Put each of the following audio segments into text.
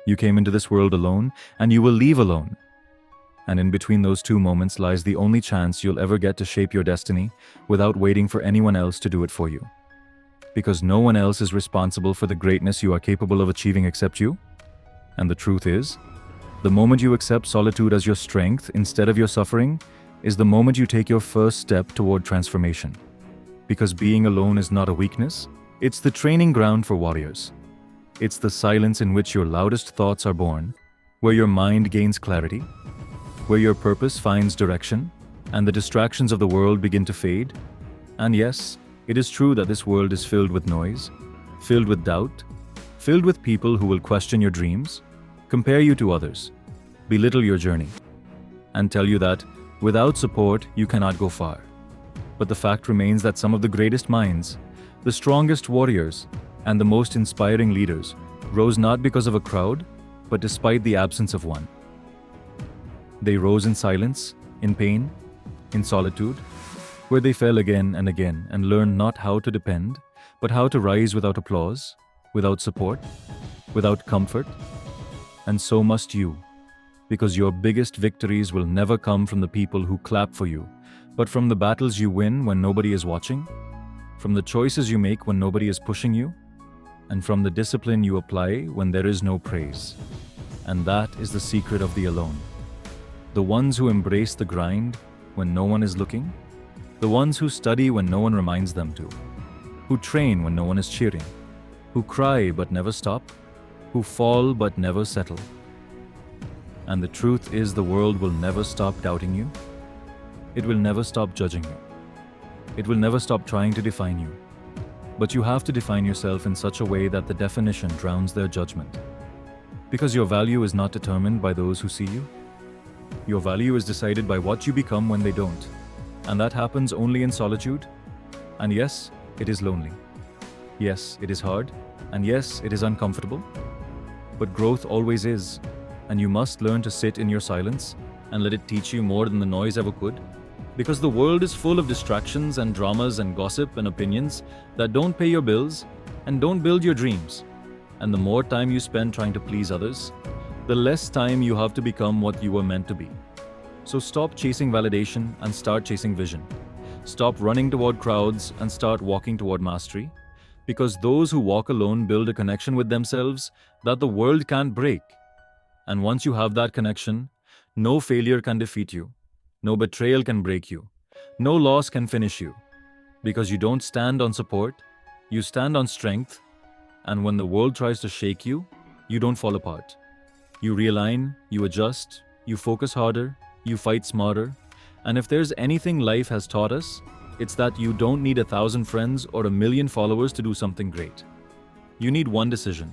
You came into this world alone, and you will leave alone. And in between those two moments lies the only chance you'll ever get to shape your destiny without waiting for anyone else to do it for you. Because no one else is responsible for the greatness you are capable of achieving except you. And the truth is, the moment you accept solitude as your strength instead of your suffering is the moment you take your first step toward transformation. Because being alone is not a weakness, it's the training ground for warriors. It's the silence in which your loudest thoughts are born, where your mind gains clarity, where your purpose finds direction, and the distractions of the world begin to fade. And yes, it is true that this world is filled with noise, filled with doubt, filled with people who will question your dreams, compare you to others, belittle your journey, and tell you that without support you cannot go far. But the fact remains that some of the greatest minds, the strongest warriors, and the most inspiring leaders rose not because of a crowd, but despite the absence of one. They rose in silence, in pain, in solitude, where they fell again and learned not how to depend, but how to rise without applause, without support, without comfort. And so must you, because your biggest victories will never come from the people who clap for you, but from the battles you win when nobody is watching, from the choices you make when nobody is pushing you, and from the discipline you apply when there is no praise. And that is the secret of the alone. The ones who embrace the grind when no one is looking, the ones who study when no one reminds them to, who train when no one is cheering, who cry but never stop, who fall but never settle. And the truth is, the world will never stop doubting you. It will never stop judging you. It will never stop trying to define you. But you have to define yourself in such a way that the definition drowns their judgment. Because your value is not determined by those who see you. Your value is decided by what you become when they don't. And that happens only in solitude. And yes, it is lonely. Yes, it is hard. And yes, it is uncomfortable. But growth always is. And you must learn to sit in your silence and let it teach you more than the noise ever could. Because the world is full of distractions and dramas and gossip and opinions that don't pay your bills and don't build your dreams. And the more time you spend trying to please others, the less time you have to become what you were meant to be. So stop chasing validation and start chasing vision. Stop running toward crowds and start walking toward mastery. Because those who walk alone build a connection with themselves that the world can't break. And once you have that connection, no failure can defeat you. No betrayal can break you. No loss can finish you. Because you don't stand on support, you stand on strength. And when the world tries to shake you, you don't fall apart. You realign, you adjust, you focus harder, you fight smarter. And if there's anything life has taught us, it's that you don't need 1,000 friends or 1,000,000 followers to do something great. You need one decision,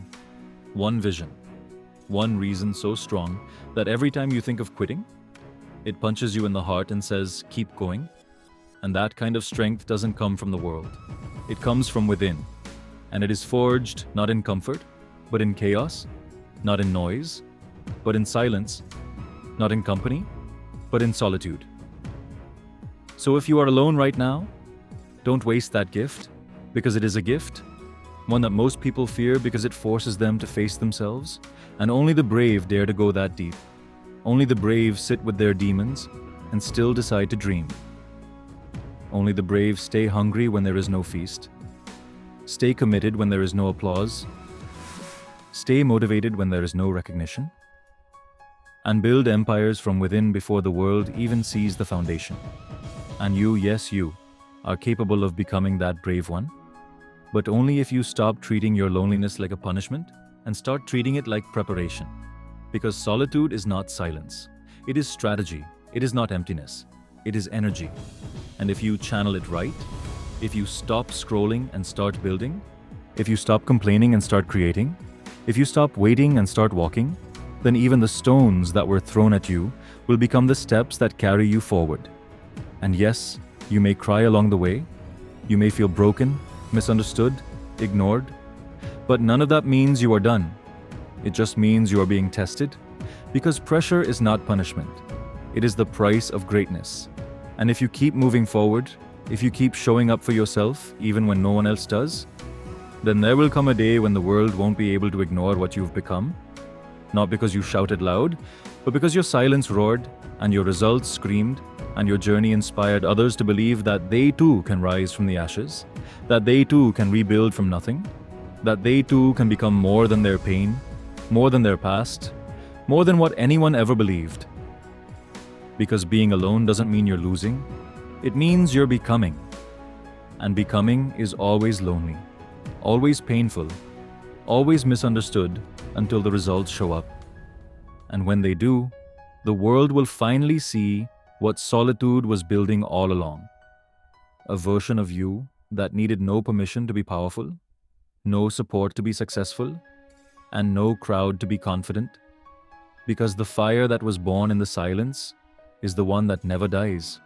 one vision, one reason so strong that every time you think of quitting, it punches you in the heart and says, keep going. And that kind of strength doesn't come from the world. It comes from within. And it is forged not in comfort, but in chaos, not in noise, but in silence, not in company, but in solitude. So if you are alone right now, don't waste that gift, because it is a gift, one that most people fear because it forces them to face themselves, and only the brave dare to go that deep. Only the brave sit with their demons and still decide to dream. Only the brave stay hungry when there is no feast. Stay committed when there is no applause. Stay motivated when there is no recognition. And build empires from within before the world even sees the foundation. And you, yes you, are capable of becoming that brave one. But only if you stop treating your loneliness like a punishment and start treating it like preparation. Because solitude is not silence. It is strategy. It is not emptiness. It is energy. And if you channel it right, if you stop scrolling and start building, if you stop complaining and start creating, if you stop waiting and start walking, then even the stones that were thrown at you will become the steps that carry you forward. And yes, you may cry along the way. You may feel broken, misunderstood, ignored. But none of that means you are done. It just means you are being tested, because pressure is not punishment. It is the price of greatness. And if you keep moving forward, if you keep showing up for yourself, even when no one else does, then there will come a day when the world won't be able to ignore what you've become. Not because you shouted loud, but because your silence roared, and your results screamed, and your journey inspired others to believe that they too can rise from the ashes, that they too can rebuild from nothing, that they too can become more than their pain, more than their past, more than what anyone ever believed. Because being alone doesn't mean you're losing, it means you're becoming. And becoming is always lonely, always painful, always misunderstood until the results show up. And when they do, the world will finally see what Solitude was building all along. A version of you that needed no permission to be powerful, no support to be successful, and no crowd to be confident. Because the fire that was born in the silence is the one that never dies.